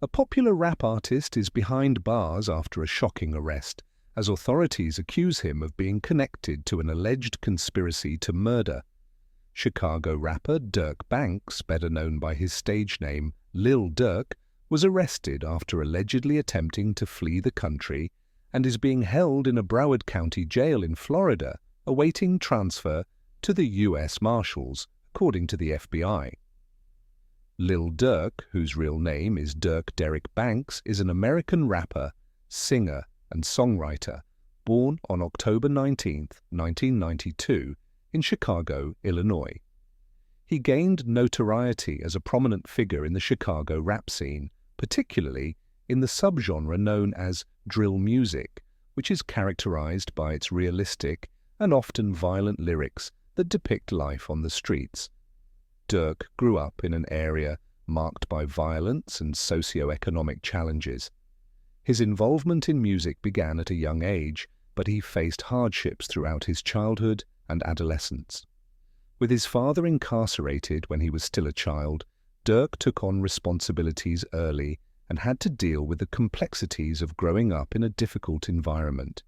A popular rap artist is behind bars after a shocking arrest, as authorities accuse him of being connected to an alleged conspiracy to murder. Chicago rapper Durk Banks, better known by his stage name Lil Durk, was arrested after allegedly attempting to flee the country and is being held in a Broward County jail in Florida, awaiting transfer to the U.S. Marshals, according to the FBI. Lil Durk, whose real name is Durk Derrick Banks, is an American rapper, singer, and songwriter, born on October 19, 1992, in Chicago, Illinois. He gained notoriety as a prominent figure in the Chicago rap scene, particularly in the subgenre known as drill music, which is characterized by its realistic and often violent lyrics that depict life on the streets. Durk grew up in an area marked by violence and socio-economic challenges. His involvement in music began at a young age, but he faced hardships throughout his childhood and adolescence. With his father incarcerated when he was still a child, Durk took on responsibilities early and had to deal with the complexities of growing up in a difficult environment.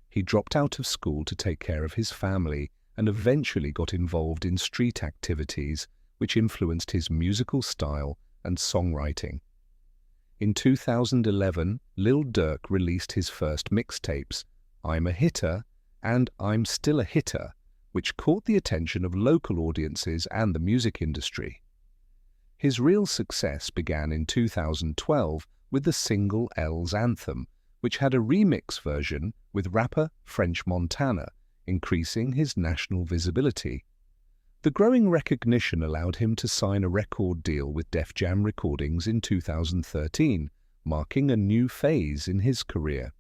He dropped out of school to take care of his family and eventually got involved in street activities, which influenced his musical style and songwriting. In 2011, Lil Durk released his first mixtapes, I'm a Hitter and I'm Still a Hitter, which caught the attention of local audiences and the music industry. His real success began in 2012 with the single L's Anthem, which had a remix version with rapper French Montana, increasing his national visibility. The growing recognition allowed him to sign a record deal with Def Jam Recordings in 2013, marking a new phase in his career.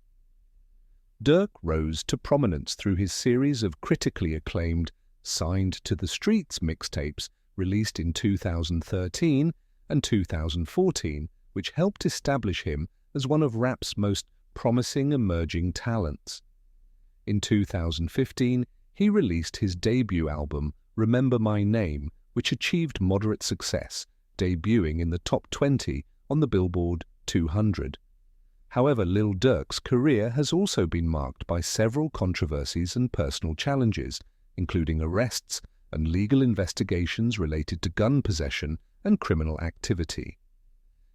Durk rose to prominence through his series of critically acclaimed Signed to the Streets mixtapes released in 2013 and 2014, which helped establish him as one of rap's most promising emerging talents. In 2015, he released his debut album, Remember My Name, which achieved moderate success, debuting in the top 20 on the Billboard 200. However, Lil Durk's career has also been marked by several controversies and personal challenges, including arrests and legal investigations related to gun possession and criminal activity.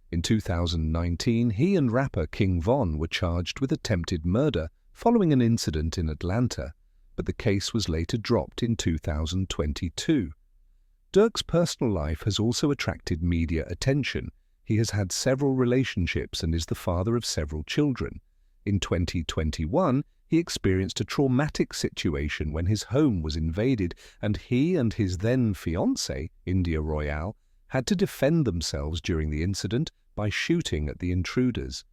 In 2019, he and rapper King Von were charged with attempted murder following an incident in Atlanta, but the case was later dropped in 2022. Durk's personal life has also attracted media attention. He has had several relationships and is the father of several children. In 2021, he experienced a traumatic situation when his home was invaded and he and his then-fiancée, India Royale, had to defend themselves during the incident by shooting at the intruders.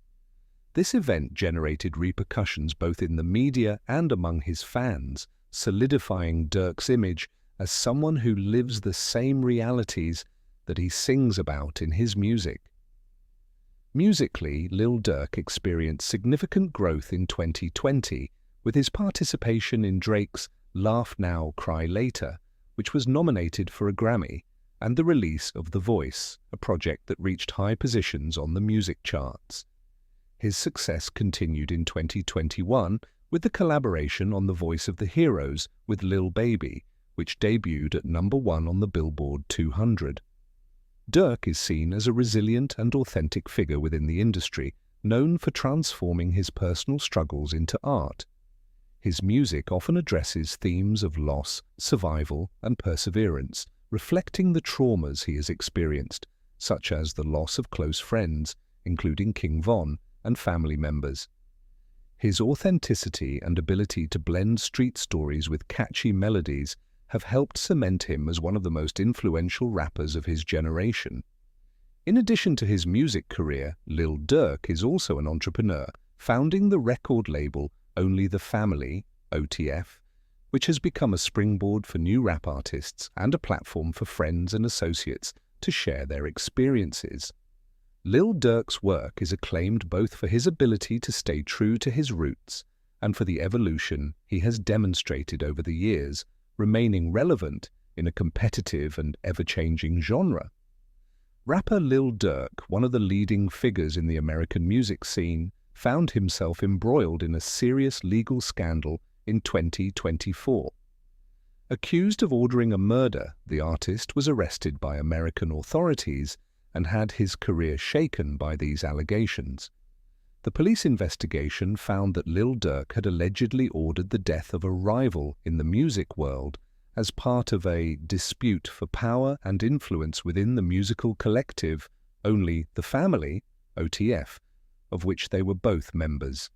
This event generated repercussions both in the media and among his fans, solidifying Durk's image as someone who lives the same realities that he sings about in his music. Musically, Lil Durk experienced significant growth in 2020 with his participation in Drake's Laugh Now, Cry Later, which was nominated for a Grammy, and the release of The Voice, a project that reached high positions on the music charts. His success continued in 2021 with the collaboration on The Voice of the Heroes with Lil Baby, which debuted at #1 on the Billboard 200. Durk is seen as a resilient and authentic figure within the industry, known for transforming his personal struggles into art. His music often addresses themes of loss, survival, and perseverance, reflecting the traumas he has experienced, such as the loss of close friends, including King Von, and family members. His authenticity and ability to blend street stories with catchy melodies have helped cement him as one of the most influential rappers of his generation. In addition to his music career, Lil Durk is also an entrepreneur, founding the record label Only the Family, OTF, which has become a springboard for new rap artists and a platform for friends and associates to share their experiences. Lil Durk's work is acclaimed both for his ability to stay true to his roots and for the evolution he has demonstrated over the years, remaining relevant in a competitive and ever-changing genre. Rapper Lil Durk, one of the leading figures in the American music scene, found himself embroiled in a serious legal scandal in 2024. Accused of ordering a murder, the artist was arrested by American authorities and had his career shaken by these allegations. The police investigation found that Lil Durk had allegedly ordered the death of a rival in the music world as part of a dispute for power and influence within the musical collective Only the Family, OTF, of which they were both members.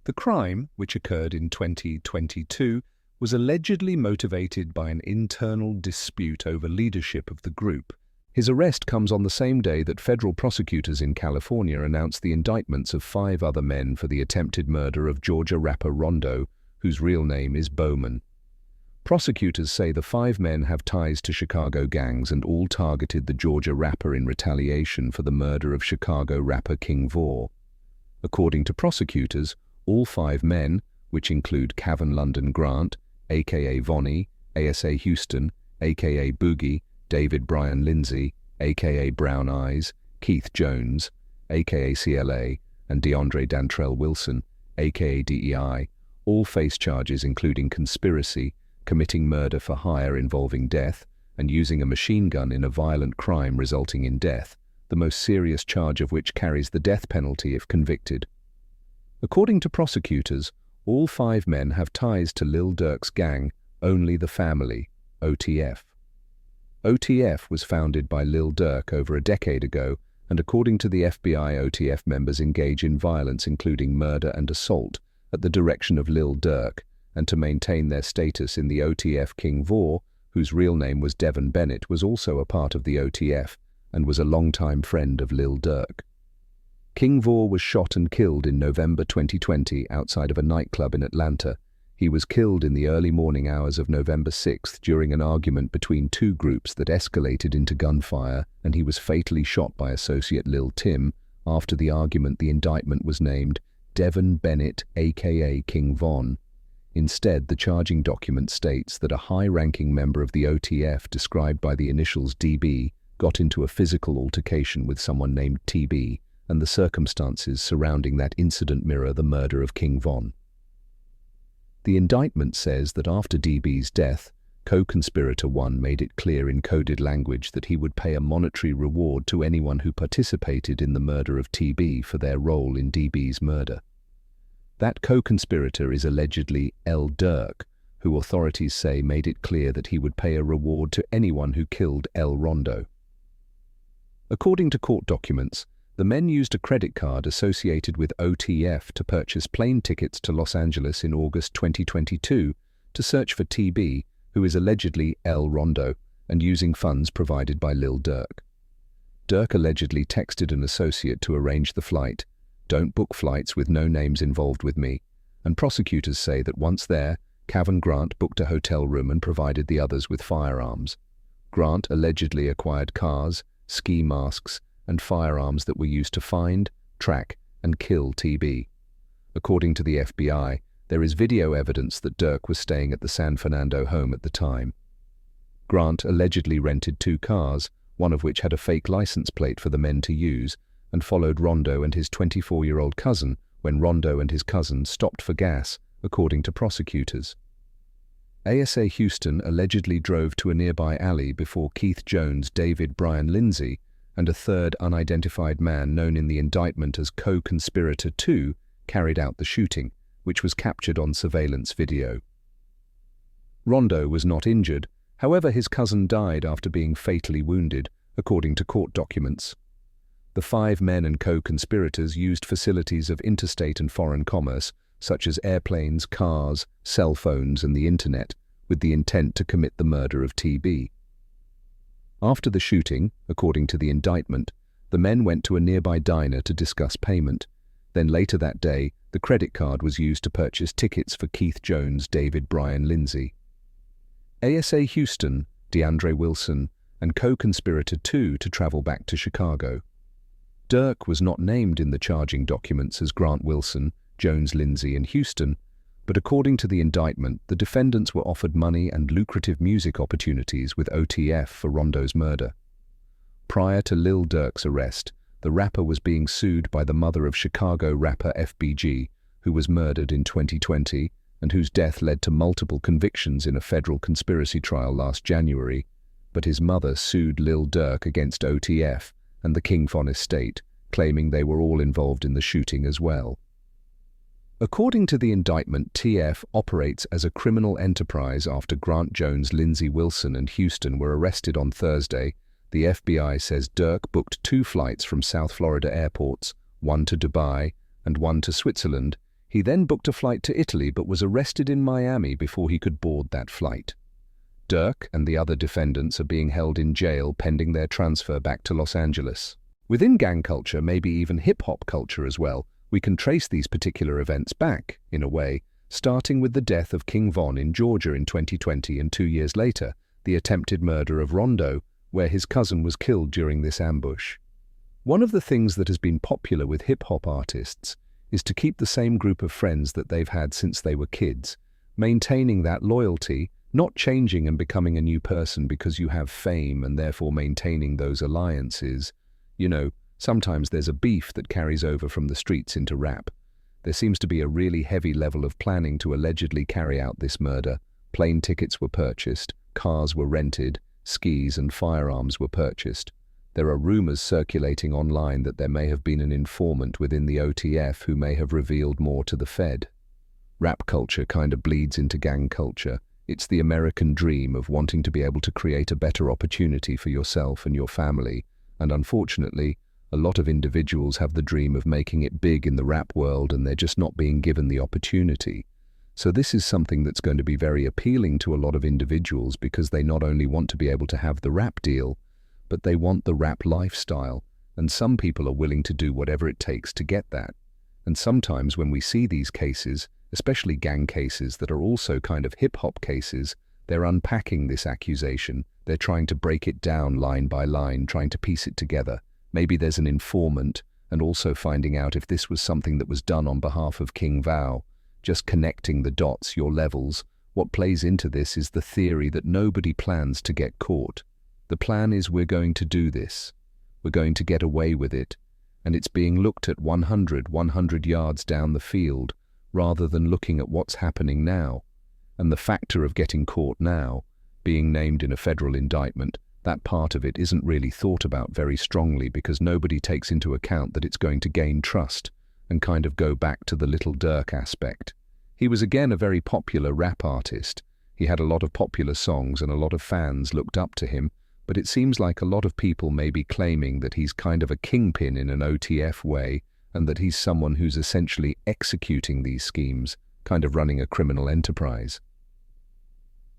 The crime, which occurred in 2022, was allegedly motivated by an internal dispute over leadership of the group. His arrest comes on the same day that federal prosecutors in California announced the indictments of 5 other men for the attempted murder of Georgia rapper Rondo, whose real name is Bowman. Prosecutors say the 5 men have ties to Chicago gangs and all targeted the Georgia rapper in retaliation for the murder of Chicago rapper King Vor. According to prosecutors, all 5 men, which include Kevin London Grant, aka Vonnie, ASA Houston, aka Boogie, David Brian Lindsay, aka Brown Eyes, Keith Jones, aka CLA, and DeAndre Dantrell Wilson, aka DEI, all face charges including conspiracy, committing murder for hire involving death, and using a machine gun in a violent crime resulting in death, the most serious charge of which carries the death penalty if convicted. According to prosecutors, all 5 men have ties to Lil Durk's gang, Only the Family, OTF. OTF was founded by Lil Durk over a decade ago, and according to the FBI, OTF members engage in violence including murder and assault at the direction of Lil Durk, and to maintain their status in the OTF. King Vor, whose real name was Devin Bennett, was also a part of the OTF and was a longtime friend of Lil Durk. King Vor was shot and killed in November 2020 outside of a nightclub in Atlanta. He was killed in the early morning hours of November 6th during an argument between 2 groups that escalated into gunfire, and he was fatally shot by associate Lil Tim. After the argument, the indictment was named Devin Bennett, aka King Von. Instead, the charging document states that a high-ranking member of the OTF, described by the initials DB, got into a physical altercation with someone named TB, and the circumstances surrounding that incident mirror the murder of King Von. The indictment says that after DB's death, co-conspirator 1 made it clear in coded language that he would pay a monetary reward to anyone who participated in the murder of TB for their role in DB's murder. That co-conspirator is allegedly Lil Durk, who authorities say made it clear that he would pay a reward to anyone who killed Quando Rondo. According to court documents, the men used a credit card associated with OTF to purchase plane tickets to Los Angeles in August 2022 to search for TB, who is allegedly Quando Rondo, and using funds provided by Lil Durk. Durk allegedly texted an associate to arrange the flight, "Don't book flights with no names involved with me," and prosecutors say that once there, Kevin Grant booked a hotel room and provided the others with firearms. Grant allegedly acquired cars, ski masks, and firearms that were used to find, track, and kill TB. According to the FBI, there is video evidence that Durk was staying at the San Fernando home at the time. Grant allegedly rented 2 cars, one of which had a fake license plate for the men to use, and followed Rondo and his 24-year-old cousin when Rondo and his cousin stopped for gas, according to prosecutors. ASA Houston allegedly drove to a nearby alley before Keith Jones, David Brian Lindsay, and a third unidentified man known in the indictment as co-conspirator 2 carried out the shooting, which was captured on surveillance video. Rondo was not injured, however his cousin died after being fatally wounded, according to court documents. The 5 men and co-conspirators used facilities of interstate and foreign commerce, such as airplanes, cars, cell phones, and the internet, with the intent to commit the murder of TB. After the shooting, according to the indictment, the men went to a nearby diner to discuss payment. Then later that day, the credit card was used to purchase tickets for Keith Jones, David Brian Lindsay. ASA Houston, DeAndre Wilson, and co-conspirator 2 to travel back to Chicago. Durk was not named in the charging documents as Grant Wilson, Jones Lindsay, and Houston, but according to the indictment, the defendants were offered money and lucrative music opportunities with OTF for Rondo's murder. Prior to Lil Durk's arrest, the rapper was being sued by the mother of Chicago rapper FBG, who was murdered in 2020 and whose death led to multiple convictions in a federal conspiracy trial last January. But his mother sued Lil Durk against OTF and the King Von estate, claiming they were all involved in the shooting as well. According to the indictment, TF operates as a criminal enterprise after Grant Jones, Lindsey Wilson, and Houston were arrested on Thursday. The FBI says Durk booked 2 flights from South Florida airports, one to Dubai and one to Switzerland. He then booked a flight to Italy but was arrested in Miami before he could board that flight. Durk and the other defendants are being held in jail pending their transfer back to Los Angeles. Within gang culture, maybe even hip-hop culture as well, we can trace these particular events back, in a way, starting with the death of King Von in Georgia in 2020 and 2 years later, the attempted murder of Rondo, where his cousin was killed during this ambush. One of the things that has been popular with hip-hop artists is to keep the same group of friends that they've had since they were kids, maintaining that loyalty, not changing and becoming a new person because you have fame and therefore maintaining those alliances. You know, sometimes there's a beef that carries over from the streets into rap. There seems to be a really heavy level of planning to allegedly carry out this murder. Plane tickets were purchased, cars were rented, skis and firearms were purchased. There are rumors circulating online that there may have been an informant within the OTF who may have revealed more to the Fed. Rap culture kind of bleeds into gang culture. It's the American dream of wanting to be able to create a better opportunity for yourself and your family, and unfortunately, a lot of individuals have the dream of making it big in the rap world and they're just not being given the opportunity. So this is something that's going to be very appealing to a lot of individuals because they not only want to be able to have the rap deal, but they want the rap lifestyle, and some people are willing to do whatever it takes to get that. And sometimes when we see these cases, especially gang cases that are also kind of hip-hop cases, they're unpacking this accusation. They're trying to break it down line by line, trying to piece it together. Maybe there's an informant, and also finding out if this was something that was done on behalf of King Vo. Just connecting the dots, your levels. What plays into this is the theory that nobody plans to get caught. The plan is we're going to do this. We're going to get away with it. And it's being looked at 100 yards down the field, rather than looking at what's happening now. And the factor of getting caught now, being named in a federal indictment, that part of it isn't really thought about very strongly because nobody takes into account that it's going to gain trust and kind of go back to the Lil Durk aspect. He was again a very popular rap artist. He had a lot of popular songs and a lot of fans looked up to him, but it seems like a lot of people may be claiming that he's kind of a kingpin in an OTF way and that he's someone who's essentially executing these schemes, kind of running a criminal enterprise.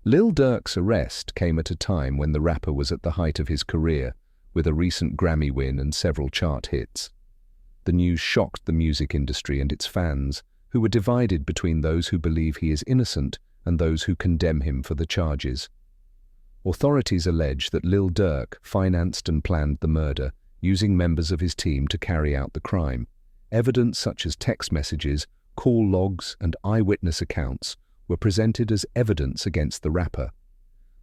Lil Durk's arrest came at a time when the rapper was at the height of his career, with a recent Grammy win and several chart hits. The news shocked the music industry and its fans, who were divided between those who believe he is innocent and those who condemn him for the charges. Authorities allege that Lil Durk financed and planned the murder, using members of his team to carry out the crime. Evidence such as text messages, call logs, and eyewitness accounts were presented as evidence against the rapper.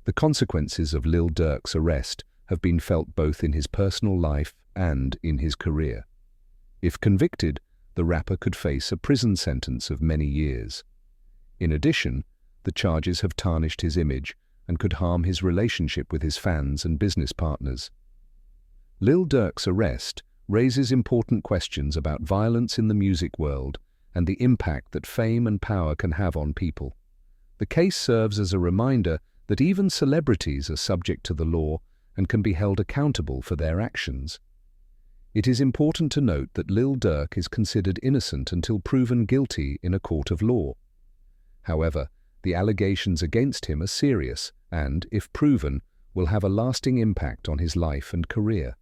The consequences of Lil Durk's arrest have been felt both in his personal life and in his career. If convicted, the rapper could face a prison sentence of many years. In addition, the charges have tarnished his image and could harm his relationship with his fans and business partners. Lil Durk's arrest raises important questions about violence in the music world and the impact that fame and power can have on people. The case serves as a reminder that even celebrities are subject to the law and can be held accountable for their actions. It is important to note that Lil Durk is considered innocent until proven guilty in a court of law. However, the allegations against him are serious and, if proven, will have a lasting impact on his life and career.